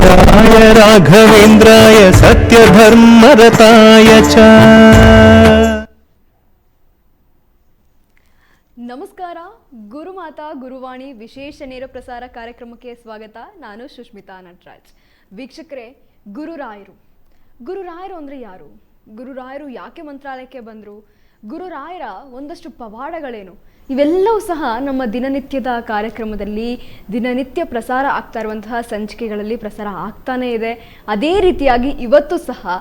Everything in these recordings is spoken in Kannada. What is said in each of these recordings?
गुरुराय राघवेन्द्राय सत्यधर्मरताय च। ನಮಸ್ಕಾರ. ಗುರುಮಾತಾ ಗುರುವಾಣಿ ವಿಶೇಷ ನೇರ ಪ್ರಸಾರ ಕಾರ್ಯಕ್ರಮಕ್ಕೆ ಸ್ವಾಗತ. ನಾನು ಸುಷ್ಮಿತಾ ನಟರಾಜ್. ವೀಕ್ಷಕರೇ, ಗುರುರಾಯರು ಅಂದರೆ ಯಾರು? ಗುರುರಾಯರು ಯಾಕೆ ಮಂತ್ರಾಲಯಕ್ಕೆ ಬಂದರು? ಗುರುರಾಯರ ಒಂದಷ್ಟು ಪವಾಡಗಳೇನು? ಇವೆಲ್ಲವೂ ಸಹ ನಮ್ಮ ದಿನನಿತ್ಯದ ಕಾರ್ಯಕ್ರಮದಲ್ಲಿ ದಿನನಿತ್ಯ ಪ್ರಸಾರ ಆಗ್ತಾ ಇರುವಂತಹ ಸಂಚಿಕೆಗಳಲ್ಲಿ ಪ್ರಸಾರ ಆಗ್ತಾನೇ ಇದೆ. ಅದೇ ರೀತಿಯಾಗಿ ಇವತ್ತು ಸಹ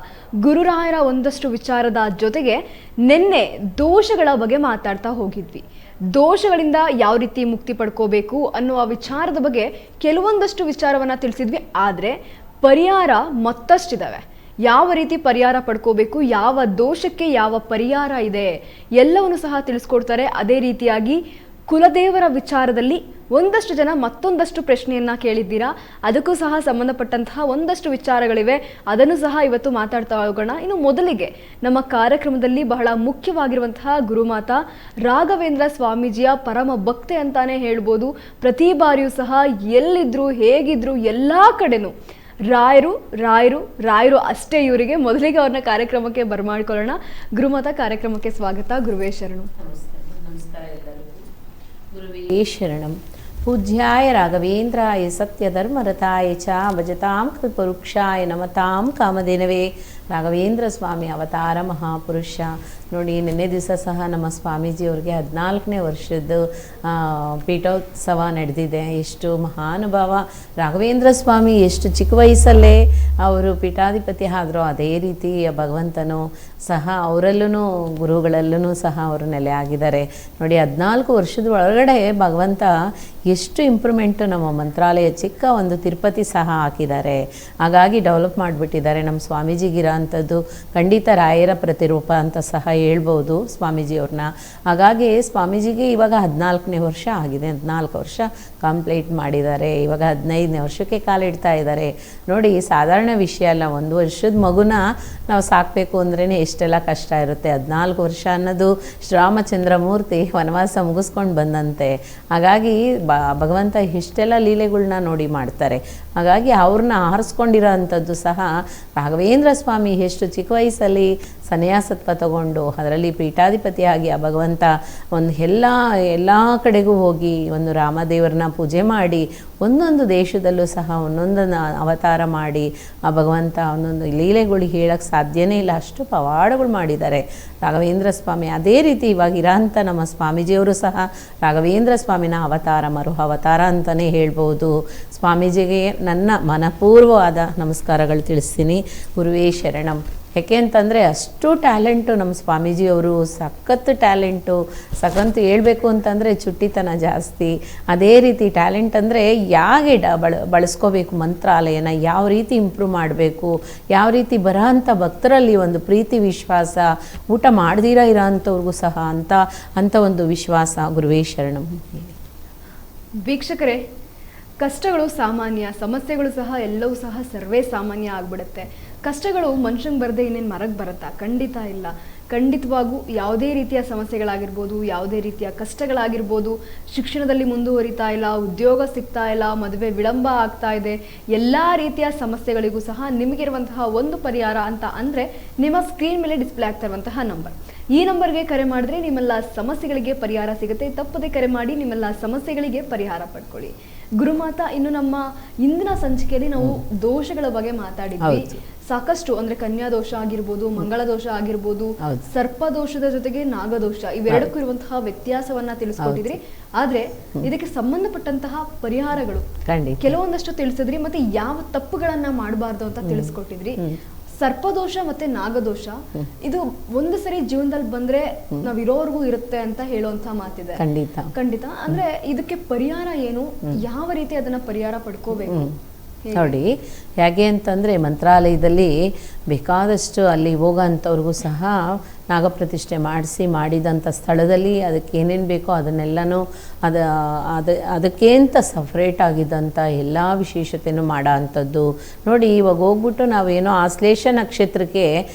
ಗುರುರಾಯರ ಒಂದಷ್ಟು ವಿಚಾರದ ಜೊತೆಗೆ ನಿನ್ನೆ ದೋಷಗಳ ಬಗ್ಗೆ ಮಾತಾಡ್ತಾ ಹೋಗಿದ್ವಿ. ದೋಷಗಳಿಂದ ಯಾವ ರೀತಿ ಮುಕ್ತಿ ಪಡ್ಕೋಬೇಕು ಅನ್ನುವ ವಿಚಾರದ ಬಗ್ಗೆ ಕೆಲವೊಂದಷ್ಟು ವಿಚಾರವನ್ನು ತಿಳಿಸಿದ್ವಿ. ಆದರೆ ಪರಿಹಾರ ಮತ್ತಷ್ಟಿದ್ದಾವೆ. ಯಾವ ರೀತಿ ಪರಿಹಾರ ಪಡ್ಕೋಬೇಕು, ಯಾವ ದೋಷಕ್ಕೆ ಯಾವ ಪರಿಹಾರ ಇದೆ ಎಲ್ಲವನ್ನು ಸಹ ತಿಳಿಸ್ಕೊಡ್ತಾರೆ. ಅದೇ ರೀತಿಯಾಗಿ ಕುಲದೇವರ ವಿಚಾರದಲ್ಲಿ ಒಂದಷ್ಟು ಜನ ಮತ್ತೊಂದಷ್ಟು ಪ್ರಶ್ನೆಯನ್ನ ಕೇಳಿದ್ದೀರಾ. ಅದಕ್ಕೂ ಸಹ ಸಂಬಂಧಪಟ್ಟಂತಹ ಒಂದಷ್ಟು ವಿಚಾರಗಳಿವೆ. ಅದನ್ನು ಸಹ ಇವತ್ತು ಮಾತಾಡ್ತಾ ಹೋಗೋಣ. ಇನ್ನು ಮೊದಲಿಗೆ ನಮ್ಮ ಕಾರ್ಯಕ್ರಮದಲ್ಲಿ ಬಹಳ ಮುಖ್ಯವಾಗಿರುವಂತಹ ಗುರುಮಾತಾ ರಾಘವೇಂದ್ರ ಸ್ವಾಮೀಜಿಯ ಪರಮ ಭಕ್ತೆ ಅಂತಾನೆ ಹೇಳ್ಬೋದು. ಪ್ರತಿ ಬಾರಿಯೂ ಸಹ ಎಲ್ಲಿದ್ರು ಹೇಗಿದ್ರು ಎಲ್ಲ ಕಡೆನೂ ರಾಯರು ಅಷ್ಟೇ ಇವರಿಗೆ. ಮೊದಲಿಗೆ ಅವ್ರನ್ನ ಕಾರ್ಯಕ್ರಮಕ್ಕೆ ಬರಮಾಡ್ಕೊಳ್ಳೋಣ. ಗುರುಮಾತಾ, ಕಾರ್ಯಕ್ರಮಕ್ಕೆ ಸ್ವಾಗತ. ಗುರುವೇ ಶರಣು. ನಮಸ್ಕಾರ ಎಲ್ಲರಿಗೂ. ಗುರುವೇ ಶರಣಂ. ಪೂಜ್ಯಾಯ ರಾಘವೇಂದ್ರಾಯ ಸತ್ಯಧರ್ಮರತಾಯ ಚ ಭಜತಾಂ ಕೃಪವೃಕ್ಷಾಯ ನಮತಾಂ ಕಾಮಧೇನವೇ. ರಾಘವೇಂದ್ರ ಸ್ವಾಮಿ ಅವತಾರ ಮಹಾಪುರುಷ. ನೋಡಿ, ನಿನ್ನೆ ದಿವಸ ಸಹ ನಮ್ಮ ಸ್ವಾಮೀಜಿಯವ್ರಿಗೆ 14ನೇ ವರ್ಷದ ಪೀಠೋತ್ಸವ ನಡೆದಿದೆ. ಎಷ್ಟು ಮಹಾನುಭಾವ ರಾಘವೇಂದ್ರ ಸ್ವಾಮಿ, ಎಷ್ಟು ಚಿಕ್ಕ ವಯಸ್ಸಲ್ಲೇ ಅವರು ಪೀಠಾಧಿಪತಿ ಆದರೂ ಅದೇ ರೀತಿ ಭಗವಂತನು ಸಹ ಅವರಲ್ಲೂ ಗುರುಗಳಲ್ಲೂ ಸಹ ಅವರು ನೆಲೆ ಆಗಿದ್ದಾರೆ. ನೋಡಿ, 14 ವರ್ಷದ ಒಳಗಡೆ ಭಗವಂತ ಎಷ್ಟು ಇಂಪ್ರೂವ್ಮೆಂಟು ನಮ್ಮ ಮಂತ್ರಾಲಯ ಚಿಕ್ಕ ಒಂದು ತಿರುಪತಿ ಸಹ ಹಾಕಿದ್ದಾರೆ. ಹಾಗಾಗಿ ಡೆವಲಪ್ ಮಾಡಿಬಿಟ್ಟಿದ್ದಾರೆ. ನಮ್ಮ ಸ್ವಾಮೀಜಿಗಿರ ಅಂಥದ್ದು ಖಂಡಿತ ರಾಯರ ಪ್ರತಿರೂಪ ಅಂತ ಸಹ ಹೇಳ್ಬೋದು ಸ್ವಾಮೀಜಿಯವ್ರನ್ನ. ಹಾಗಾಗಿ ಸ್ವಾಮೀಜಿಗೆ ಇವಾಗ 14ನೇ ವರ್ಷ ಆಗಿದೆ. 14 ವರ್ಷ ಕಂಪ್ಲೀಟ್ ಮಾಡಿದ್ದಾರೆ. ಇವಾಗ 15ನೇ ವರ್ಷಕ್ಕೆ ಕಾಲಿಡ್ತಾ ಇದ್ದಾರೆ. ನೋಡಿ, ಸಾಧಾರಣ ವಿಷಯ ಅಲ್ಲ. 1 ವರ್ಷದ ಮಗುನ ನಾವು ಸಾಕಬೇಕು ಅಂದ್ರೇ ಎಷ್ಟೆಲ್ಲ ಕಷ್ಟ ಇರುತ್ತೆ. 14 ವರ್ಷ ಅನ್ನೋದು ಶ್ರೀರಾಮಚಂದ್ರ ಮೂರ್ತಿ ವನವಾಸ ಮುಗಿಸ್ಕೊಂಡು ಬಂದಂತೆ. ಹಾಗಾಗಿ ಭಗವಂತ ಇಷ್ಟೆಲ್ಲ ಲೀಲೆಗಳನ್ನ ನೋಡಿ ಮಾಡ್ತಾರೆ. ಹಾಗಾಗಿ ಅವ್ರನ್ನ ಆರಿಸ್ಕೊಂಡಿರೋ ಅಂಥದ್ದು ಸಹ ರಾಘವೇಂದ್ರ ಸ್ವಾಮಿ ಎಷ್ಟು ಚಿಕ್ಕ ವಯಸ್ಸಲ್ಲಿ ಸನ್ಯಾಸತ್ವ ತಗೊಂಡು ಅದರಲ್ಲಿ ಪೀಠಾಧಿಪತಿಯಾಗಿ ಆ ಭಗವಂತ ಒಂದು ಎಲ್ಲ ಕಡೆಗೂ ಹೋಗಿ ಒಂದು ರಾಮದೇವರನ್ನ ಪೂಜೆ ಮಾಡಿ ಒಂದೊಂದು ದೇಶದಲ್ಲೂ ಸಹ ಒಂದೊಂದನ್ನು ಅವತಾರ ಮಾಡಿ ಆ ಭಗವಂತ ಒಂದೊಂದು ಲೀಲೆಗಳು ಹೇಳೋಕ್ಕೆ ಸಾಧ್ಯನೇ ಇಲ್ಲ, ಅಷ್ಟು ಪವಾಡಗಳು ಮಾಡಿದ್ದಾರೆ ರಾಘವೇಂದ್ರ ಸ್ವಾಮಿ. ಅದೇ ರೀತಿ ಇವಾಗ ಇರೋಂಥ ನಮ್ಮ ಸ್ವಾಮೀಜಿಯವರು ಸಹ ರಾಘವೇಂದ್ರ ಸ್ವಾಮಿನ ಅವತಾರ, ಮರು ಅವತಾರ ಅಂತಲೇ ಹೇಳ್ಬೋದು. ಸ್ವಾಮೀಜಿಗೆ ನನ್ನ ಮನಪೂರ್ವವಾದ ನಮಸ್ಕಾರಗಳು ತಿಳಿಸ್ತೀನಿ. ಗುರುವೇ ಶರಣಂ. ಯಾಕೆ ಅಂತಂದರೆ ಅಷ್ಟು ಟ್ಯಾಲೆಂಟು ನಮ್ಮ ಸ್ವಾಮೀಜಿಯವರು, ಸಖತ್ತು ಟ್ಯಾಲೆಂಟು. ಸಖತ್ತು ಹೇಳ್ಬೇಕು ಅಂತಂದರೆ ಚುಟ್ಟಿತನ ಜಾಸ್ತಿ. ಅದೇ ರೀತಿ ಟ್ಯಾಲೆಂಟ್ ಅಂದರೆ ಹೇಗೆ ಬಳಸ್ಕೋಬೇಕು ಮಂತ್ರಾಲಯನ, ಯಾವ ರೀತಿ ಇಂಪ್ರೂವ್ ಮಾಡಬೇಕು, ಯಾವ ರೀತಿ ಬರೋ ಅಂಥ ಭಕ್ತರಲ್ಲಿ ಒಂದು ಪ್ರೀತಿ ವಿಶ್ವಾಸ, ಊಟ ಮಾಡ್ದಿರ ಇರೋ ಅಂಥವ್ರಿಗೂ ಸಹ ಅಂಥ ಒಂದು ವಿಶ್ವಾಸ. ಗುರುವೇ ಶರಣಂ. ವೀಕ್ಷಕರೇ, ಕಷ್ಟಗಳು ಸಾಮಾನ್ಯ, ಸಮಸ್ಯೆಗಳು ಸಹ ಎಲ್ಲವೂ ಸಹ ಸರ್ವೇ ಸಾಮಾನ್ಯ ಆಗ್ಬಿಡುತ್ತೆ. ಕಷ್ಟಗಳು ಮನುಷ್ಯಂಗೆ ಬರದೆ ಇನ್ನೇನು ಮರಕ್ಕೆ ಬರುತ್ತಾ? ಖಂಡಿತ ಇಲ್ಲ. ಖಂಡಿತವಾಗೂ ಯಾವುದೇ ರೀತಿಯ ಸಮಸ್ಯೆಗಳಾಗಿರ್ಬೋದು, ಯಾವುದೇ ರೀತಿಯ ಕಷ್ಟಗಳಾಗಿರ್ಬೋದು, ಶಿಕ್ಷಣದಲ್ಲಿ ಮುಂದುವರಿತಾ ಇಲ್ಲ, ಉದ್ಯೋಗ ಸಿಗ್ತಾ ಇಲ್ಲ, ಮದುವೆ ವಿಳಂಬ ಆಗ್ತಾ ಇದೆ, ಎಲ್ಲ ರೀತಿಯ ಸಮಸ್ಯೆಗಳಿಗೂ ಸಹ ನಿಮಗಿರುವಂತಹ ಒಂದು ಪರಿಹಾರ ಅಂತ ಅಂದರೆ ನಿಮ್ಮ ಸ್ಕ್ರೀನ್ ಮೇಲೆ ಡಿಸ್ಪ್ಲೇ ಆಗ್ತಾ ಇರುವಂತಹ ನಂಬರ್. ಈ ನಂಬರ್ಗೆ ಕರೆ ಮಾಡಿದ್ರೆ ನಿಮ್ಮೆಲ್ಲ ಸಮಸ್ಯೆಗಳಿಗೆ ಪರಿಹಾರ ಸಿಗುತ್ತೆ. ತಪ್ಪದೆ ಕರೆ ಮಾಡಿ ನಿಮ್ಮೆಲ್ಲ ಸಮಸ್ಯೆಗಳಿಗೆ ಪರಿಹಾರ ಪಡ್ಕೊಳ್ಳಿ. ಗುರುಮಾತಾ, ಇನ್ನು ನಮ್ಮ ಇಂದಿನ ಸಂಚಿಕೆಯಲ್ಲಿ ನಾವು ದೋಷಗಳ ಬಗ್ಗೆ ಮಾತಾಡಿದ್ವಿ. ಸಾಕಷ್ಟು ಅಂದ್ರೆ ಕನ್ಯಾ ದೋಷ ಆಗಿರ್ಬೋದು, ಮಂಗಳ ದೋಷ ಆಗಿರ್ಬೋದು, ಸರ್ಪ ದೋಷದ ಜೊತೆಗೆ ನಾಗದೋಷ, ಇವೆರಡಕ್ಕೂ ಇರುವಂತಹ ವ್ಯತ್ಯಾಸವನ್ನ ತಿಳಿಸ್ಕೊಟ್ಟಿದ್ರಿ. ಆದ್ರೆ ಇದಕ್ಕೆ ಸಂಬಂಧಪಟ್ಟಂತಹ ಪರಿಹಾರಗಳು ಕೆಲವೊಂದಷ್ಟು ತಿಳಿಸಿದ್ರಿ. ಮತ್ತೆ ಯಾವ ತಪ್ಪುಗಳನ್ನ ಮಾಡಬಾರ್ದು ಅಂತ ತಿಳಿಸ್ಕೊಟ್ಟಿದ್ರಿ. ಸರ್ಪದೋಷ ಮತ್ತೆ ನಾಗದೋಷ ಇದು ಒಂದು ಸರಿ ಜೀವನದಲ್ಲಿ ಬಂದ್ರೆ ನಾವ್ ಇರೋರ್ಗೂ ಇರುತ್ತೆ ಅಂತ ಹೇಳುವಂತ ಮಾತಿದೆ. ಖಂಡಿತ. ಅಂದ್ರೆ ಇದಕ್ಕೆ ಪರಿಹಾರ ಏನು, ಯಾವ ರೀತಿ ಅದನ್ನ ಪರಿಹಾರ ಪಡ್ಕೋಬೇಕು? ನೋಡಿ, ಹೇಗೆ ಅಂತಂದರೆ ಮಂತ್ರಾಲಯದಲ್ಲಿ ಬೇಕಾದಷ್ಟು ಅಲ್ಲಿ ಹೋಗೋಂಥವ್ರಿಗೂ ಸಹ ನಾಗಪ್ರತಿಷ್ಠೆ ಮಾಡಿದಂಥ ಸ್ಥಳದಲ್ಲಿ ಅದಕ್ಕೆ ಏನೇನು ಬೇಕೋ ಅದನ್ನೆಲ್ಲನೂ ಅದಕ್ಕೆ ಅಂತ ಸಪ್ರೇಟ್ ಆಗಿದ್ದಂಥ ಎಲ್ಲ ವಿಶೇಷತೆಯೂ ಮಾಡೋ ಅಂಥದ್ದು. ನೋಡಿ, ಇವಾಗ ಹೋಗ್ಬಿಟ್ಟು ನಾವೇನೋ ಆಶ್ಲೇಷ ನಕ್ಷತ್ರಕ್ಕೆ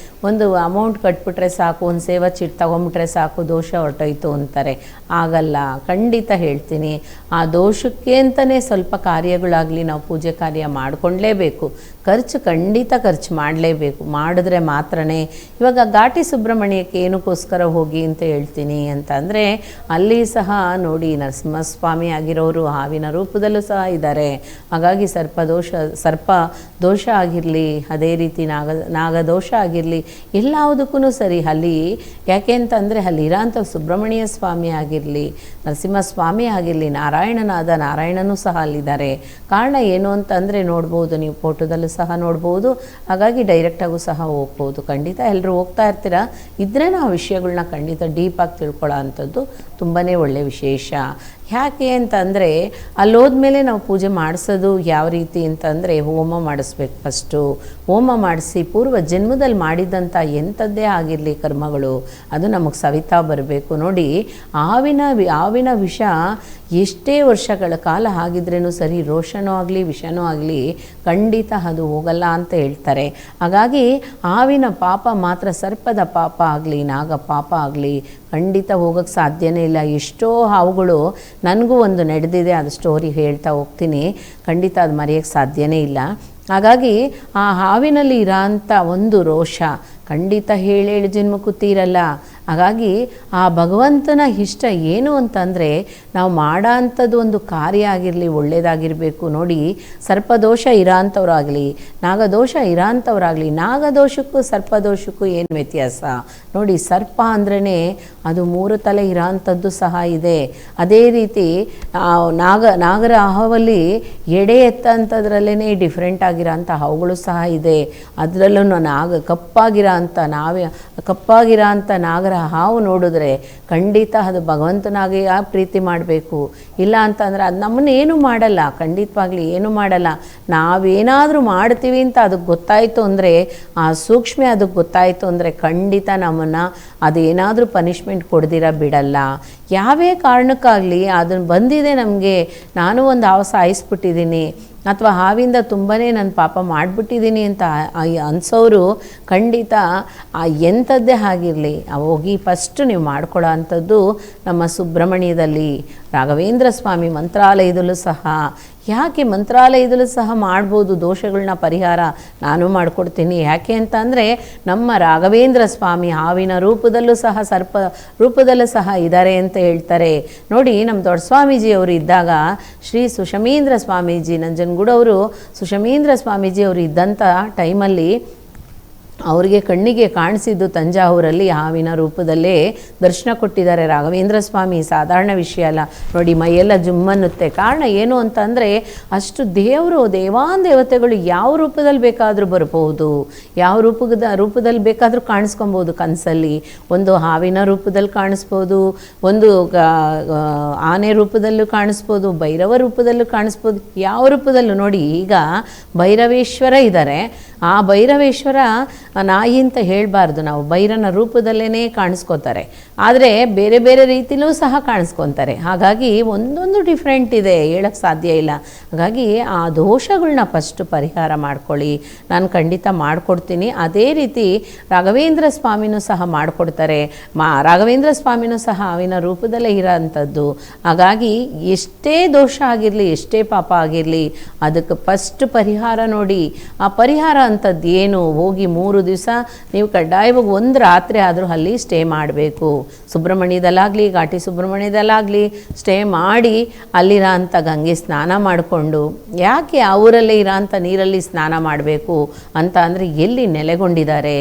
ಒಂದು ಅಮೌಂಟ್ ಕಟ್ಬಿಟ್ರೆ ಸಾಕು, ಒಂದು ಸೇವಾ ಚೀಟ್ ತೊಗೊಂಬಿಟ್ರೆ ಸಾಕು, ದೋಷ ಹೊರಟೋಯ್ತು ಅಂತಾರೆ. ಆಗಲ್ಲ. ಖಂಡಿತ ಹೇಳ್ತೀನಿ, ಆ ದೋಷಕ್ಕೆ ಅಂತಲೇ ಸ್ವಲ್ಪ ಕಾರ್ಯಗಳಾಗಲಿ ನಾವು ಪೂಜೆ ಕಾರ್ಯ ಮಾಡಿಕೊಂಡ್ಲೇಬೇಕು. ಖರ್ಚು ಖಂಡಿತ ಖರ್ಚು ಮಾಡಲೇಬೇಕು. ಮಾಡಿದ್ರೆ ಮಾತ್ರನೇ. ಇವಾಗ ಘಾಟಿ ಸುಬ್ರಹ್ಮಣ್ಯಕ್ಕೆ ಏನಕ್ಕೋಸ್ಕರ ಹೋಗಿ ಅಂತ ಹೇಳ್ತೀನಿ ಅಂತಂದರೆ, ಅಲ್ಲಿ ಸಹ ನೋಡಿ ನರಸಿಂಹಸ್ವಾಮಿ ಆಗಿರೋರು ಹಾವಿನ ರೂಪದಲ್ಲೂ ಸಹ ಇದ್ದಾರೆ. ಹಾಗಾಗಿ ಸರ್ಪ ದೋಷ ಆಗಿರಲಿ, ಅದೇ ರೀತಿ ನಾಗದೋಷ ಆಗಿರಲಿ, ಎಲ್ಲದಕ್ಕೂ ಸರಿ ಅಲ್ಲಿ. ಯಾಕೆ ಅಂತಂದರೆ ಅಲ್ಲಿ ಇರೋಂಥ ಸುಬ್ರಹ್ಮಣ್ಯ ಸ್ವಾಮಿ ಆಗಿರಲಿ, ನರಸಿಂಹಸ್ವಾಮಿ ಆಗಿರಲಿ, ನಾರಾಯಣನೂ ಸಹ ಅಲ್ಲಿದ್ದಾರೆ. ಕಾರಣ ಏನು ಅಂತಂದರೆ ನೋಡ್ಬೋದು, ನೀವು ಫೋಟೋದಲ್ಲೂ ಸಹ ನೋಡ್ಬೋದು. ಹಾಗಾಗಿ ಡೈರೆಕ್ಟಾಗೂ ಸಹ ಹೋಗ್ಬೋದು. ಖಂಡಿತ ಎಲ್ಲರೂ ಹೋಗ್ತಾ ಇರ್ತೀರ ಇದ್ದರೆ ನಾವು ವಿಷಯಗಳನ್ನ ಖಂಡಿತ ಡೀಪಾಗಿ ತಿಳ್ಕೊಳ್ಳೋ ಅಂಥದ್ದು ತುಂಬಾ ಒಳ್ಳೆಯ ವಿಶೇಷ. ಯಾಕೆ ಅಂತಂದರೆ ಅಲ್ಲಿ ಹೋದ್ಮೇಲೆ ನಾವು ಪೂಜೆ ಮಾಡಿಸೋದು ಯಾವ ರೀತಿ ಅಂತಂದರೆ, ಹೋಮ ಮಾಡಿಸ್ಬೇಕು. ಫಸ್ಟು ಹೋಮ ಮಾಡಿಸಿ ಪೂರ್ವ ಜನ್ಮದಲ್ಲಿ ಮಾಡಿದಂಥ ಎಂಥದ್ದೇ ಆಗಿರಲಿ ಕರ್ಮಗಳು ಅದು ನಮಗೆ ಸವಿತಾ ಬರಬೇಕು. ನೋಡಿ, ಹಾವಿನ ವಿಷ ಎಷ್ಟೇ ವರ್ಷಗಳ ಕಾಲ ಆಗಿದ್ರೂ ಸರಿ, ರೋಷನೂ ಆಗಲಿ ವಿಷನೂ ಆಗಲಿ ಖಂಡಿತ ಅದು ಹೋಗಲ್ಲ ಅಂತ ಹೇಳ್ತಾರೆ. ಹಾಗಾಗಿ ಹಾವಿನ ಪಾಪ ಮಾತ್ರ, ಸರ್ಪದ ಪಾಪ ಆಗಲಿ ನಾಗ ಪಾಪ ಆಗಲಿ ಖಂಡಿತ ಹೋಗೋಕ್ಕೆ ಸಾಧ್ಯನೇ ಇಲ್ಲ. ಎಷ್ಟೋ ಹಾವುಗಳು ನನಗೂ ಒಂದು ನಡೆದಿದೆ, ಅದು ಸ್ಟೋರಿ ಹೇಳ್ತಾ ಹೋಗ್ತೀನಿ. ಖಂಡಿತ ಅದು ಮರೆಯೋಕ್ಕೆ ಸಾಧ್ಯನೇ ಇಲ್ಲ. ಹಾಗಾಗಿ ಆ ಹಾವಿನಲ್ಲಿ ಇರೋಂಥ ಒಂದು ರೋಷ ಖಂಡಿತ ಹೇಳೇಳು ಜನ್ಮಕ್ಕೂ ತೀರಲ್ಲ. ಹಾಗಾಗಿ ಆ ಭಗವಂತನ ಇಷ್ಟ ಏನು ಅಂತಂದರೆ, ನಾವು ಮಾಡೋ ಅಂಥದ್ದು ಒಂದು ಕಾರ್ಯ ಆಗಿರಲಿ ಒಳ್ಳೆಯದಾಗಿರಬೇಕು. ನೋಡಿ, ಸರ್ಪದೋಷ ಇರೋಂಥವ್ರಾಗಲಿ ನಾಗದೋಷ ಇರೋಂಥವ್ರಾಗಲಿ, ನಾಗದೋಷಕ್ಕೂ ಸರ್ಪದೋಷಕ್ಕೂ ಏನು ವ್ಯತ್ಯಾಸ ನೋಡಿ. ಸರ್ಪ ಅಂದ್ರೇ ಅದು 3 ತಲೆ ಇರೋಂಥದ್ದು ಸಹ ಇದೆ. ಅದೇ ರೀತಿ ನಾಗರ ಹಾವಲ್ಲಿ ಎಡೆ ಎತ್ತಂಥದ್ರಲ್ಲೇ ಡಿಫ್ರೆಂಟ್ ಆಗಿರೋಂಥ ಹಾವುಗಳು ಸಹ ಇದೆ. ಅದರಲ್ಲೂ ಕಪ್ಪಾಗಿರೋ ಅಂಥ ನಾಗರ ಹಾವು ನೋಡಿದ್ರೆ ಖಂಡಿತ ಅದು ಭಗವಂತನಾಗೆ ಪ್ರೀತಿ ಮಾಡಬೇಕು. ಇಲ್ಲ ಅಂತಂದರೆ ಅದು ನಮ್ಮನ್ನೇನು ಮಾಡಲ್ಲ, ಖಂಡಿತವಾಗ್ಲಿ ಏನೂ ಮಾಡಲ್ಲ. ನಾವೇನಾದರೂ ಮಾಡ್ತೀವಿ ಅಂತ ಅದಕ್ಕೆ ಗೊತ್ತಾಯಿತು ಅಂದರೆ, ಆ ಸೂಕ್ಷ್ಮ ಅದಕ್ಕೆ ಗೊತ್ತಾಯಿತು ಅಂದರೆ ಖಂಡಿತ ನಮ್ಮನ್ನು ಅದೇನಾದರೂ ಪನಿಷ್ಮೆಂಟ್ ಕೊಡ್ದಿರ ಬಿಡಲ್ಲ. ಯಾವೇ ಕಾರಣಕ್ಕಾಗಲಿ ಅದನ್ನು ಬಂದಿದೆ ನಮಗೆ, ನಾನು ಒಂದು ಹಾವು ಸಾಯಿಸ್ಬಿಟ್ಟಿದ್ದೀನಿ ಅಥವಾ ಹಾವಿಂದ ತುಂಬಾ ನಾನು ಪಾಪ ಮಾಡಿಬಿಟ್ಟಿದ್ದೀನಿ ಅಂತ ಅನ್ಸೋರು ಖಂಡಿತ ಎಂಥದ್ದೇ ಆಗಿರಲಿ ಹೋಗಿ ಫಸ್ಟ್ ನೀವು ಮಾಡ್ಕೊಳ್ಳೋ ಅಂಥದ್ದು ನಮ್ಮ ಸುಬ್ರಹ್ಮಣ್ಯದಲ್ಲಿ ರಾಘವೇಂದ್ರ ಸ್ವಾಮಿ ಮಂತ್ರಾಲಯದಲ್ಲೂ ಸಹ. ಯಾಕೆ ಮಂತ್ರಾಲಯದಲ್ಲೂ ಸಹ ಮಾಡ್ಬೋದು ದೋಷಗಳನ್ನ ಪರಿಹಾರ, ನಾನು ಮಾಡಿಕೊಡ್ತೀನಿ. ಯಾಕೆ ಅಂತ ಅಂದರೆ ನಮ್ಮ ರಾಘವೇಂದ್ರ ಸ್ವಾಮಿ ಹಾವಿನ ರೂಪದಲ್ಲೂ ಸಹ ಸರ್ಪ ರೂಪದಲ್ಲೂ ಸಹ ಇದ್ದಾರೆ ಅಂತ ಹೇಳ್ತಾರೆ. ನೋಡಿ, ನಮ್ಮ ದೊಡ್ಡ ಸ್ವಾಮೀಜಿಯವರು ಇದ್ದಾಗ ಶ್ರೀ ಸುಷಮೀಂದ್ರ ಸ್ವಾಮೀಜಿ ನಂಜನಗೂಡವರು ಸುಷಮೀಂದ್ರ ಸ್ವಾಮೀಜಿಯವರು ಇದ್ದಂಥ ಟೈಮಲ್ಲಿ ಅವರಿಗೆ ಕಣ್ಣಿಗೆ ಕಾಣಿಸಿದ್ದು ತಂಜಾವೂರಲ್ಲಿ ಹಾವಿನ ರೂಪದಲ್ಲೇ ದರ್ಶನ ಕೊಟ್ಟಿದ್ದಾರೆ ರಾಘವೇಂದ್ರ ಸ್ವಾಮಿ. ಸಾಧಾರಣ ವಿಷಯ ಅಲ್ಲ ನೋಡಿ, ಮೈಯೆಲ್ಲ ಜುಮ್ಮನ್ನುತ್ತೆ. ಕಾರಣ ಏನು ಅಂತಂದರೆ, ಅಷ್ಟು ದೇವತೆಗಳು ಯಾವ ರೂಪದಲ್ಲಿ ಬೇಕಾದರೂ ಬರ್ಬೋದು, ಯಾವ ರೂಪದಲ್ಲಿ ಬೇಕಾದರೂ ಕಾಣಿಸ್ಕೊಬೋದು. ಕನಸಲ್ಲಿ ಒಂದು ಹಾವಿನ ರೂಪದಲ್ಲಿ ಕಾಣಿಸ್ಬೋದು, ಒಂದು ಆನೆ ರೂಪದಲ್ಲೂ ಕಾಣಿಸ್ಬೋದು, ಭೈರವ ರೂಪದಲ್ಲೂ ಕಾಣಿಸ್ಬೋದು, ಯಾವ ರೂಪದಲ್ಲೂ. ನೋಡಿ, ಈಗ ಭೈರವೇಶ್ವರ ಇದ್ದಾರೆ, ಆ ಭೈರವೇಶ್ವರ ನಾಯಿ ಅಂತ ಹೇಳಬಾರ್ದು, ನಾವು ಭೈರನ ರೂಪದಲ್ಲೇ ಕಾಣಿಸ್ಕೋತಾರೆ. ಆದರೆ ಬೇರೆ ಬೇರೆ ರೀತಿಲೂ ಸಹ ಕಾಣಿಸ್ಕೊತಾರೆ. ಹಾಗಾಗಿ ಒಂದೊಂದು ಡಿಫ್ರೆಂಟ್ ಇದೆ, ಹೇಳೋಕ್ಕೆ ಸಾಧ್ಯ ಇಲ್ಲ. ಹಾಗಾಗಿ ಆ ದೋಷಗಳನ್ನ ಫಸ್ಟ್ ಪರಿಹಾರ ಮಾಡ್ಕೊಳ್ಳಿ, ನಾನು ಖಂಡಿತ ಮಾಡಿಕೊಡ್ತೀನಿ. ಅದೇ ರೀತಿ ರಾಘವೇಂದ್ರ ಸ್ವಾಮಿನೂ ಸಹ ಮಾಡಿಕೊಡ್ತಾರೆ. ರಾಘವೇಂದ್ರ ಸ್ವಾಮಿನೂ ಸಹ ಹಾವಿನ ರೂಪದಲ್ಲೇ ಇರೋಂಥದ್ದು. ಹಾಗಾಗಿ ಎಷ್ಟೇ ದೋಷ ಆಗಿರಲಿ, ಎಷ್ಟೇ ಪಾಪ ಆಗಿರಲಿ, ಅದಕ್ಕೆ ಫಸ್ಟ್ ಪರಿಹಾರ ನೋಡಿ. ಆ ಪರಿಹಾರ ಅಂಥದ್ದು ಏನು, ಹೋಗಿ 3 ದಿವಸ ನೀವು ಕಡ್ಡಾಯವಾಗಿ ಒಂದು ರಾತ್ರಿ ಆದರೂ ಅಲ್ಲಿ ಸ್ಟೇ ಮಾಡಬೇಕು. ಸುಬ್ರಹ್ಮಣ್ಯದಲ್ಲಾಗಲಿ ಘಾಟಿ ಸುಬ್ರಹ್ಮಣ್ಯದಲ್ಲಾಗಲಿ ಸ್ಟೇ ಮಾಡಿ ಅಲ್ಲಿರೋ ಅಂಥ ಗಂಗೆ ಸ್ನಾನ ಮಾಡಿಕೊಂಡು, ಯಾಕೆ ಆ ಊರಲ್ಲೇ ಇರೋಂಥ ನೀರಲ್ಲಿ ಸ್ನಾನ ಮಾಡಬೇಕು ಅಂತ ಅಂದರೆ, ಎಲ್ಲಿ ನೆಲೆಗೊಂಡಿದ್ದಾರೆ,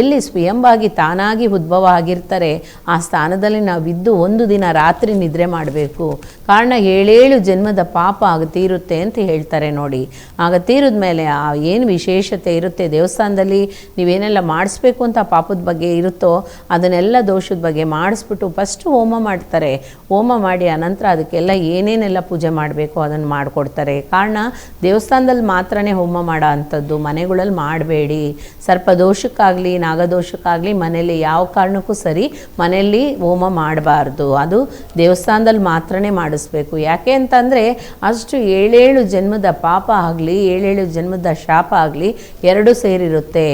ಎಲ್ಲಿ ಸ್ವಯಂವಾಗಿ ತಾನಾಗಿ ಉದ್ಭವ ಆಗಿರ್ತಾರೆ, ಆ ಸ್ಥಾನದಲ್ಲಿ ನಾವಿದ್ದು 1 ದಿನ ರಾತ್ರಿ ನಿದ್ರೆ ಮಾಡಬೇಕು. ಕಾರಣ 7 ಜನ್ಮದ ಪಾಪ ಆಗ ತೀರುತ್ತೆ ಅಂತ ಹೇಳ್ತಾರೆ. ನೋಡಿ, ಆಗ ತೀರಿದ ಮೇಲೆ ಏನು ವಿಶೇಷತೆ ಇರುತ್ತೆ ದೇವಸ್ಥಾನದಲ್ಲಿ, ನೀವೇನೆಲ್ಲ ಮಾಡಿಸ್ಬೇಕು ಅಂತ ಪಾಪದ ಬಗ್ಗೆ ಇರುತ್ತೋ ಅದನ್ನೆಲ್ಲ ದೋಷದ ಬಗ್ಗೆ ಮಾಡಿಸ್ಬಿಟ್ಟು ಫಸ್ಟು ಹೋಮ ಮಾಡ್ತಾರೆ. ಹೋಮ ಮಾಡಿ ಅನಂತರ ಅದಕ್ಕೆಲ್ಲ ಏನೇನೆಲ್ಲ ಪೂಜೆ ಮಾಡಬೇಕು ಅದನ್ನು ಮಾಡಿಕೊಡ್ತಾರೆ. ಕಾರಣ ದೇವಸ್ಥಾನದಲ್ಲಿ ಮಾತ್ರನೇ ಹೋಮ ಮಾಡೋ ಅಂಥದ್ದು, ಮನೆಗಳಲ್ಲಿ ಮಾಡಬೇಡಿ. ಸರ್ಪದೋಷಕ್ಕಾಗಲಿ ನಾಗದೋಷಕ್ಕಾಗಲಿ ಮನೆಯಲ್ಲಿ ಯಾವ ಕಾರಣಕ್ಕೂ ಸರಿ ಮನೆಯಲ್ಲಿ ಹೋಮ ಮಾಡಬಾರ್ದು. ಅದು ದೇವಸ್ಥಾನದಲ್ಲಿ ಮಾತ್ರನೇ ಮಾಡಿಸ್ಬೇಕು. ಯಾಕೆ ಅಂತಂದರೆ, ಅಷ್ಟು 7 ಜನ್ಮದ ಪಾಪ ಆಗಲಿ 7 ಜನ್ಮದ ಶಾಪ ಆಗಲಿ 2 ಸೇರಿರುತ್ತೆ.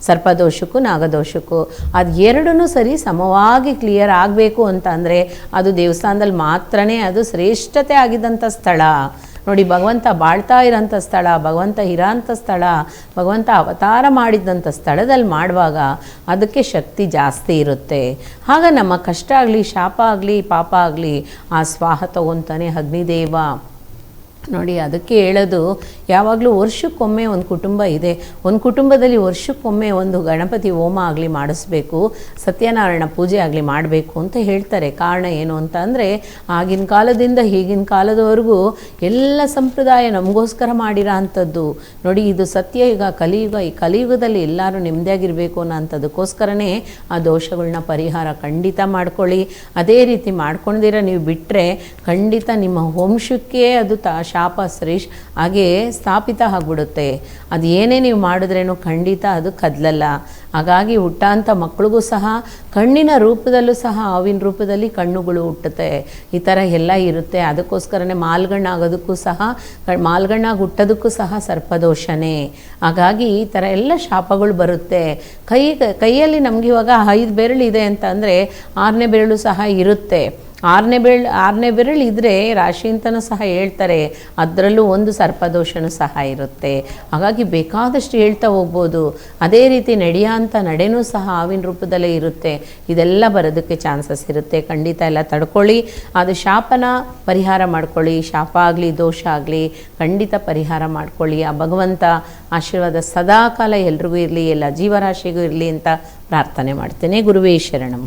ಸರ್ಪದೋಷಕ್ಕೂ ನಾಗದೋಷಕ್ಕೂ ಅದು 2 ಸರಿ ಸಮವಾಗಿ ಕ್ಲಿಯರ್ ಆಗಬೇಕು ಅಂತ ಅಂದರೆ ಅದು ದೇವಸ್ಥಾನದಲ್ಲಿ ಮಾತ್ರನೇ ಅದು ಶ್ರೇಷ್ಠತೆ ಆಗಿದ್ದಂಥ ಸ್ಥಳ. ನೋಡಿ, ಭಗವಂತ ಬಾಳ್ತಾ ಇರೋಂಥ ಸ್ಥಳ, ಭಗವಂತ ಇರೋಂಥ ಸ್ಥಳ, ಭಗವಂತ ಅವತಾರ ಮಾಡಿದಂಥ ಸ್ಥಳದಲ್ಲಿ ಮಾಡುವಾಗ ಅದಕ್ಕೆ ಶಕ್ತಿ ಜಾಸ್ತಿ ಇರುತ್ತೆ. ಆಗ ನಮ್ಮ ಕಷ್ಟ ಆಗಲಿ, ಶಾಪ ಆಗಲಿ, ಪಾಪ ಆಗಲಿ ಆ ಸ್ವಾಹ ತಗೊತಾನೆ ಅಗ್ನಿದೇವ. ನೋಡಿ, ಅದಕ್ಕೆ ಹೇಳೋದು ಯಾವಾಗಲೂ ವರ್ಷಕ್ಕೊಮ್ಮೆ ಒಂದು ಕುಟುಂಬ ಇದೆ, ಒಂದು ಕುಟುಂಬದಲ್ಲಿ ವರ್ಷಕ್ಕೊಮ್ಮೆ ಒಂದು ಗಣಪತಿ ಹೋಮ ಆಗಲಿ ಮಾಡಿಸ್ಬೇಕು, ಸತ್ಯನಾರಾಯಣ ಪೂಜೆ ಆಗಲಿ ಮಾಡಬೇಕು ಅಂತ ಹೇಳ್ತಾರೆ. ಕಾರಣ ಏನು ಅಂತ ಅಂದರೆ, ಆಗಿನ ಕಾಲದಿಂದ ಈಗಿನ ಕಾಲದವರೆಗೂ ಎಲ್ಲ ಸಂಪ್ರದಾಯ ನಮಗೋಸ್ಕರ ಮಾಡಿರೋ ಅಂಥದ್ದು. ನೋಡಿ, ಇದು ಸತ್ಯಯುಗ, ಕಲಿಯುಗ. ಈ ಕಲಿಯುಗದಲ್ಲಿ ಎಲ್ಲರೂ ನೆಮ್ಮದಿಯಾಗಿರಬೇಕು ಅನ್ನೋಂಥದಕ್ಕೋಸ್ಕರನೇ ಆ ದೋಷಗಳನ್ನ ಪರಿಹಾರ ಖಂಡಿತ ಮಾಡ್ಕೊಳ್ಳಿ. ಅದೇ ರೀತಿ ಮಾಡ್ಕೊಂಡಿರ ನೀವು ಬಿಟ್ಟರೆ ಖಂಡಿತ ನಿಮ್ಮ ವಂಶಕ್ಕೆ ಅದು ಶಾಪ ಹಾಗೆ ಸ್ಥಾಪಿತ ಆಗಿಬಿಡುತ್ತೆ. ಅದು ಏನೇ ನೀವು ಮಾಡಿದ್ರೇನು ಖಂಡಿತ ಅದು ಕದಲಲ್ಲ. ಹಾಗಾಗಿ ಹುಟ್ಟಂಥ ಮಕ್ಕಳಿಗೂ ಸಹ ಕಣ್ಣಿನ ರೂಪದಲ್ಲೂ ಸಹ ಹಾವಿನ ರೂಪದಲ್ಲಿ ಕಣ್ಣುಗಳು ಹುಟ್ಟುತ್ತೆ. ಈ ಥರ ಎಲ್ಲ ಇರುತ್ತೆ. ಅದಕ್ಕೋಸ್ಕರನೇ ಮಾಲ್ಗಣ್ಣಾಗೋದಕ್ಕೂ ಸಹ, ಮಾಲ್ಗಣ್ಣಾಗಿ ಹುಟ್ಟೋದಕ್ಕೂ ಸಹ ಸರ್ಪದೋಷನೇ. ಹಾಗಾಗಿ ಈ ಥರ ಎಲ್ಲ ಶಾಪಗಳು ಬರುತ್ತೆ. ಕೈಯಲ್ಲಿ ನಮ್ಗೆ ಇವಾಗ 5 ಬೆರಳಿದೆ ಅಂತ ಅಂದರೆ 6ನೇ ಬೆರಳು ಸಹ ಇರುತ್ತೆ. 6ನೇ ಬೆರಳು ಇದ್ದರೆ ರಾಶಿ ಅಂತಲೂ ಸಹ ಹೇಳ್ತಾರೆ. ಅದರಲ್ಲೂ ಒಂದು ಸರ್ಪದೋಷನೂ ಸಹ ಇರುತ್ತೆ. ಹಾಗಾಗಿ ಬೇಕಾದಷ್ಟು ಹೇಳ್ತಾ ಹೋಗ್ಬೋದು. ಅದೇ ರೀತಿ ನಡೆಯೋಂಥ ನಡೆನೂ ಸಹ ಹಾವಿನ ರೂಪದಲ್ಲೇ ಇರುತ್ತೆ. ಇದೆಲ್ಲ ಬರೋದಕ್ಕೆ ಚಾನ್ಸಸ್ ಇರುತ್ತೆ. ಖಂಡಿತ ಎಲ್ಲ ತಡ್ಕೊಳ್ಳಿ. ಅದು ಶಾಪನ ಪರಿಹಾರ ಮಾಡ್ಕೊಳ್ಳಿ. ಶಾಪ ಆಗಲಿ, ದೋಷ ಆಗಲಿ ಖಂಡಿತ ಪರಿಹಾರ ಮಾಡ್ಕೊಳ್ಳಿ. ಆ ಭಗವಂತ ಆಶೀರ್ವಾದ ಸದಾಕಾಲ ಎಲ್ರಿಗೂ ಇರಲಿ, ಎಲ್ಲ ಜೀವರಾಶಿಗೂ ಇರಲಿ ಅಂತ ಪ್ರಾರ್ಥನೆ ಮಾಡ್ತೇನೆ. ಗುರುವೇ ಶರಣಂ.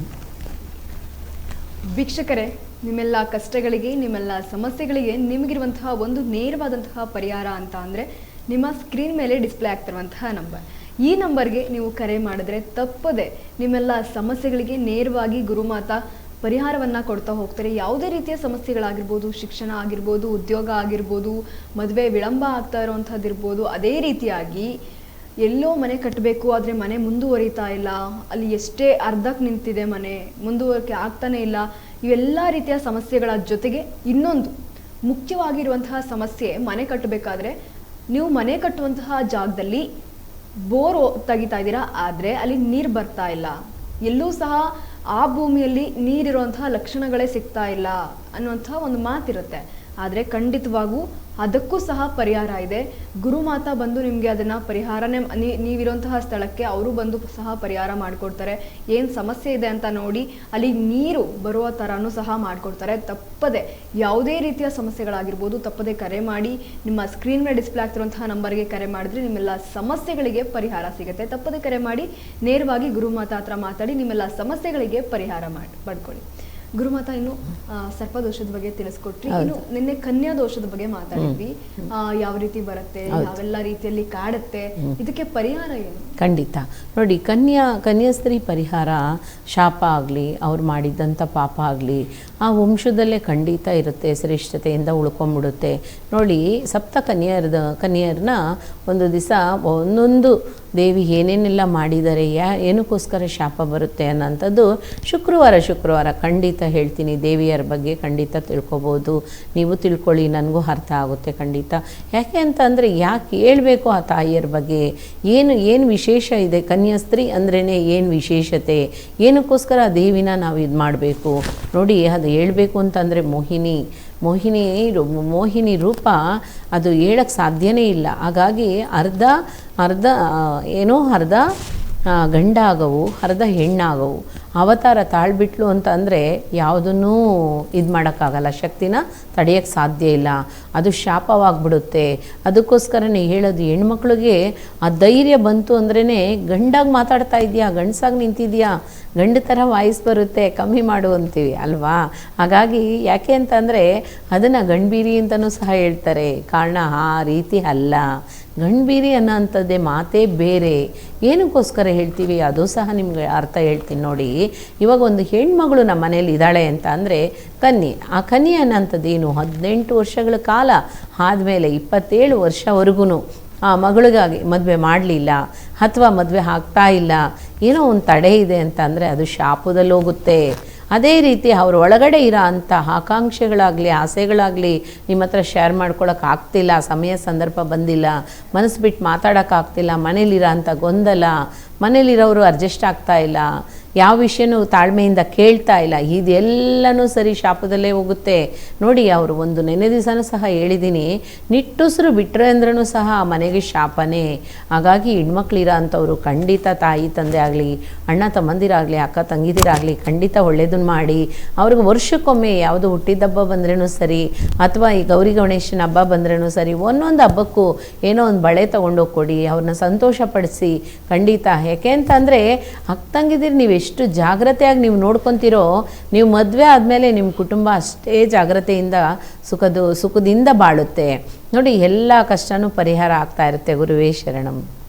ವೀಕ್ಷಕರೇ, ನಿಮ್ಮೆಲ್ಲ ಕಷ್ಟಗಳಿಗೆ, ನಿಮ್ಮೆಲ್ಲ ಸಮಸ್ಯೆಗಳಿಗೆ ನಿಮಗಿರುವಂತಹ ಒಂದು ನೇರವಾದಂತಹ ಪರಿಹಾರ ಅಂತ ಅಂದರೆ ನಿಮ್ಮ ಸ್ಕ್ರೀನ್ ಮೇಲೆ ಡಿಸ್ಪ್ಲೇ ಆಗ್ತಿರುವಂತಹ ನಂಬರ್. ಈ ನಂಬರ್ಗೆ ನೀವು ಕರೆ ಮಾಡಿದ್ರೆ ತಪ್ಪದೆ ನಿಮ್ಮೆಲ್ಲ ಸಮಸ್ಯೆಗಳಿಗೆ ನೇರವಾಗಿ ಗುರುಮಾತಾ ಪರಿಹಾರವನ್ನು ಕೊಡ್ತಾ ಹೋಗ್ತಾರೆ. ಯಾವುದೇ ರೀತಿಯ ಸಮಸ್ಯೆಗಳಾಗಿರ್ಬೋದು, ಶಿಕ್ಷಣ ಆಗಿರ್ಬೋದು, ಉದ್ಯೋಗ ಆಗಿರ್ಬೋದು, ಮದುವೆ ವಿಳಂಬ ಆಗ್ತಾ ಇರೋವಂಥದ್ದಿರ್ಬೋದು, ಅದೇ ರೀತಿಯಾಗಿ ಎಲ್ಲೋ ಮನೆ ಕಟ್ಟಬೇಕು ಆದರೆ ಮನೆ ಮುಂದುವರಿತಾ ಇಲ್ಲ, ಅಲ್ಲಿ ಎಷ್ಟೇ ಅರ್ಧಕ್ಕೆ ನಿಂತಿದೆ, ಮನೆ ಮುಂದುವರಿಕೆ ಆಗ್ತಾನೆ ಇಲ್ಲ, ಇವೆಲ್ಲ ರೀತಿಯ ಸಮಸ್ಯೆಗಳ ಜೊತೆಗೆ ಇನ್ನೊಂದು ಮುಖ್ಯವಾಗಿರುವಂತಹ ಸಮಸ್ಯೆ, ಮನೆ ಕಟ್ಟಬೇಕಾದ್ರೆ ನೀವು ಮನೆ ಕಟ್ಟುವಂತಹ ಜಾಗದಲ್ಲಿ ಬೋರ್ ತೆಗಿತಾ ಇದ್ದೀರಾ, ಆದರೆ ಅಲ್ಲಿ ನೀರು ಬರ್ತಾ ಇಲ್ಲ, ಎಲ್ಲೂ ಸಹ ಆ ಭೂಮಿಯಲ್ಲಿ ನೀರಿರುವಂತಹ ಲಕ್ಷಣಗಳೇ ಸಿಗ್ತಾ ಇಲ್ಲ ಅನ್ನುವಂತಹ ಒಂದು ಮಾತಿರುತ್ತೆ. ಆದರೆ ಖಂಡಿತವಾಗೂ ಅದಕ್ಕೂ ಸಹ ಪರಿಹಾರ ಇದೆ. ಗುರುಮಾತಾ ಬಂದು ನಿಮಗೆ ಅದನ್ನು ಪರಿಹಾರನೇ ನೀವಿರುವಂತಹ ಸ್ಥಳಕ್ಕೆ ಅವರು ಬಂದು ಸಹ ಪರಿಹಾರ ಮಾಡಿಕೊಡ್ತಾರೆ. ಏನು ಸಮಸ್ಯೆ ಇದೆ ಅಂತ ನೋಡಿ ಅಲ್ಲಿ ನೀರು ಬರುವ ಥರನೂ ಸಹ ಮಾಡಿಕೊಡ್ತಾರೆ. ತಪ್ಪದೆ ಯಾವುದೇ ರೀತಿಯ ಸಮಸ್ಯೆಗಳಾಗಿರ್ಬೋದು ತಪ್ಪದೆ ಕರೆ ಮಾಡಿ. ನಿಮ್ಮ ಸ್ಕ್ರೀನ್ ಮೇಲೆ ಡಿಸ್ಪ್ಲೇ ಆಗ್ತಿರುವಂತಹ ನಂಬರ್ಗೆ ಕರೆ ಮಾಡಿದ್ರೆ ನಿಮ್ಮೆಲ್ಲ ಸಮಸ್ಯೆಗಳಿಗೆ ಪರಿಹಾರ ಸಿಗುತ್ತೆ. ತಪ್ಪದೆ ಕರೆ ಮಾಡಿ, ನೇರವಾಗಿ ಗುರುಮಾತಾ ಹತ್ರ ಮಾತಾಡಿ ನಿಮ್ಮೆಲ್ಲ ಸಮಸ್ಯೆಗಳಿಗೆ ಪರಿಹಾರ ಪಡ್ಕೊಳ್ಳಿ. ಗುರುಮಾತಾ, ಇನ್ನು ಸರ್ಪದೋಷದ ಬಗ್ಗೆ ತಿಳಿಸ್ಕೊಟ್ರಿ. ಇನ್ನು ನಿನ್ನೆ ಕನ್ಯಾ ದೋಷದ ಬಗ್ಗೆ ಮಾತಾಡಿದ್ವಿ. ಯಾವ ರೀತಿ ಬರುತ್ತೆ, ಯಾವೆಲ್ಲ ರೀತಿಯಲ್ಲಿ ಕಾಡುತ್ತೆ, ಇದಕ್ಕೆ ಪರಿಹಾರ ಏನು? ಖಂಡಿತ ನೋಡಿ, ಕನ್ಯಾಸ್ತ್ರೀ ಪರಿಹಾರ ಶಾಪ ಆಗಲಿ, ಅವ್ರು ಮಾಡಿದ್ದಂಥ ಪಾಪ ಆಗಲಿ ಆ ವಂಶದಲ್ಲೇ ಖಂಡಿತ ಇರುತ್ತೆ, ಶ್ರೇಷ್ಠತೆಯಿಂದ ಉಳ್ಕೊಂಬಿಡುತ್ತೆ. ನೋಡಿ, ಸಪ್ತ ಕನ್ಯರನ್ನ ಒಂದು ದಿವಸ ಒಂದೊಂದು ದೇವಿ ಏನೇನೆಲ್ಲ ಮಾಡಿದ್ದಾರೆ, ಏನಕ್ಕೋಸ್ಕರ ಶಾಪ ಬರುತ್ತೆ ಅನ್ನೋಂಥದ್ದು ಶುಕ್ರವಾರ ಖಂಡಿತ ಹೇಳ್ತೀನಿ. ದೇವಿಯರ ಬಗ್ಗೆ ಖಂಡಿತ ತಿಳ್ಕೊಬೋದು. ನೀವು ತಿಳ್ಕೊಳ್ಳಿ, ನನಗೂ ಅರ್ಥ ಆಗುತ್ತೆ ಖಂಡಿತ. ಯಾಕೆ ಅಂತ ಅಂದರೆ, ಯಾಕೆ ಹೇಳ್ಬೇಕು ಆ ತಾಯಿಯರ ಬಗ್ಗೆ, ಏನು ವಿಶೇಷ ಇದೆ, ಕನ್ಯಾಸ್ತ್ರೀ ಅಂದ್ರೇ ಏನು ವಿಶೇಷತೆ, ಏನಕ್ಕೋಸ್ಕರ ಆ ದೇವಿನ ನಾವು ಇದು ಮಾಡಬೇಕು ನೋಡಿ. ಅದು ಹೇಳಬೇಕು ಅಂತಂದರೆ ಮೋಹಿನಿ ರೂಪ ಅದು ಹೇಳಕ್ಕೆ ಸಾಧ್ಯನೇ ಇಲ್ಲ. ಹಾಗಾಗಿ ಅರ್ಧ ಗಂಡ ಆಗವು, ಅರ್ಧ ಹೆಣ್ಣಾಗವು. ಅವತಾರ ತಾಳ್ಬಿಟ್ಲು ಅಂತ ಅಂದರೆ ಯಾವುದನ್ನೂ ಇದು ಮಾಡೋಕ್ಕಾಗಲ್ಲ, ಶಕ್ತಿನ ತಡೆಯೋಕ್ಕೆ ಸಾಧ್ಯ ಇಲ್ಲ, ಅದು ಶಾಪವಾಗ್ಬಿಡುತ್ತೆ. ಅದಕ್ಕೋಸ್ಕರನೇ ಹೇಳೋದು, ಹೆಣ್ಮಕ್ಳಿಗೆ ಆ ಧೈರ್ಯ ಬಂತು ಅಂದ್ರೇ ಗಂಡಾಗಿ ಮಾತಾಡ್ತಾ ಇದೆಯಾ, ಗಂಡಸಾಗಿ ನಿಂತಿದೆಯಾ, ಗಂಡ ಥರ ವಾಯ್ಸ್ ಬರುತ್ತೆ, ಕಮ್ಮಿ ಮಾಡು ಅಂತೀವಿ ಅಲ್ವಾ. ಹಾಗಾಗಿ ಯಾಕೆ ಅಂತಂದರೆ ಅದನ್ನು ಗಂಡ್ಬೀರಿ ಅಂತಲೂ ಸಹ ಹೇಳ್ತಾರೆ. ಕಾರಣ ಆ ರೀತಿ ಅಲ್ಲ. ಗಂಡ್ಬೀರಿ ಅನ್ನೋ ಅಂಥದ್ದೇ ಮಾತೇ ಬೇರೆ. ಏನಕ್ಕೋಸ್ಕರ ಹೇಳ್ತೀವಿ ಅದು ಸಹ ನಿಮ್ಗೆ ಅರ್ಥ ಹೇಳ್ತೀನಿ ನೋಡಿ. ಇವಾಗ ಒಂದು ಹೆಣ್ಮಗಳು ನಮ್ಮ ಮನೇಲಿ ಇದ್ದಾಳೆ ಅಂತ ಅಂದರೆ ಕನ್ಯೆ. ಆ ಕನ್ಯೆ ಅನ್ನೋಂಥದ್ದೇನು, 18 ವರ್ಷಗಳ ಕಾಲ ಆದಮೇಲೆ 27 ವರ್ಷವರೆಗೂ ಆ ಮಗಳಿಗಾಗಿ ಮದುವೆ ಮಾಡಲಿಲ್ಲ ಅಥವಾ ಮದುವೆ ಆಗ್ತಾ ಇಲ್ಲ, ಏನೋ ಒಂದು ತಡೆ ಇದೆ ಅಂತ ಅಂದರೆ ಅದು ಶಾಪದಲ್ಲಿ ಹೋಗುತ್ತೆ. ಅದೇ ರೀತಿ ಅವ್ರ ಒಳಗಡೆ ಇರೋ ಅಂಥ ಆಕಾಂಕ್ಷೆಗಳಾಗಲಿ, ಆಸೆಗಳಾಗಲಿ ನಿಮ್ಮ ಹತ್ರ ಶೇರ್ ಮಾಡ್ಕೊಳಕ್ಕೆ ಆಗ್ತಿಲ್ಲ, ಸಮಯ ಸಂದರ್ಭ ಬಂದಿಲ್ಲ, ಮನಸ್ಸು ಬಿಟ್ಟು ಮಾತಾಡೋಕ್ಕಾಗ್ತಿಲ್ಲ, ಮನೇಲಿರೋ ಅಂಥ ಗೊಂದಲ, ಮನೇಲಿರೋರು ಅಡ್ಜಸ್ಟ್ ಆಗ್ತಾ ಇಲ್ಲ, ಯಾವ ವಿಷಯನೂ ತಾಳ್ಮೆಯಿಂದ ಕೇಳ್ತಾ ಇಲ್ಲ, ಇದೆಲ್ಲನೂ ಸರಿ ಶಾಪದಲ್ಲೇ ಹೋಗುತ್ತೆ. ನೋಡಿ, ಅವರು ಒಂದು ನೆನೆ ದಿವಸನೂ ಸಹ ಹೇಳಿದ್ದೀನಿ, ನಿಟ್ಟುಸಿರು ಬಿಟ್ಟರೆ ಅಂದ್ರೂ ಸಹ ಮನೆಗೆ ಶಾಪನೇ. ಹಾಗಾಗಿ ಹೆಣ್ಮಕ್ಳಿರೋ ಅಂಥವ್ರು ಖಂಡಿತ ತಾಯಿ ತಂದೆ ಆಗಲಿ, ಅಣ್ಣ ತಮ್ಮಂದಿರಾಗಲಿ, ಅಕ್ಕ ತಂಗಿದಿರಾಗಲಿ ಖಂಡಿತ ಒಳ್ಳೇದನ್ನು ಮಾಡಿ ಅವ್ರಿಗೆ ವರ್ಷಕ್ಕೊಮ್ಮೆ ಯಾವುದು ಹುಟ್ಟಿದಬ್ಬ ಬಂದ್ರೂ ಸರಿ, ಅಥವಾ ಈ ಗೌರಿ ಗಣೇಶನ ಹಬ್ಬ ಬಂದ್ರೂ ಸರಿ, ಒಂದೊಂದು ಹಬ್ಬಕ್ಕೂ ಏನೋ ಒಂದು ಬಳೆ ತೊಗೊಂಡೋಗಿ ಕೊಡಿ, ಅವ್ರನ್ನ ಸಂತೋಷಪಡಿಸಿ ಖಂಡಿತ. ಯಾಕೆ ಅಂತಂದರೆ ಅಕ್ಕ ತಂಗಿದಿರು ನೀವು ಎಷ್ಟು ಜಾಗ್ರತೆಯಾಗಿ ನೀವು ನೋಡ್ಕೊತೀರೋ, ನೀವು ಮದುವೆ ಆದಮೇಲೆ ನಿಮ್ಮ ಕುಟುಂಬ ಅಷ್ಟೇ ಜಾಗ್ರತೆಯಿಂದ ಸುಖದಿಂದ ಬಾಳುತ್ತೆ. ನೋಡಿ, ಎಲ್ಲ ಕಷ್ಟನೂ ಪರಿಹಾರ ಆಗ್ತಾ ಇರುತ್ತೆ. ಗುರುವೇ ಶರಣಂ.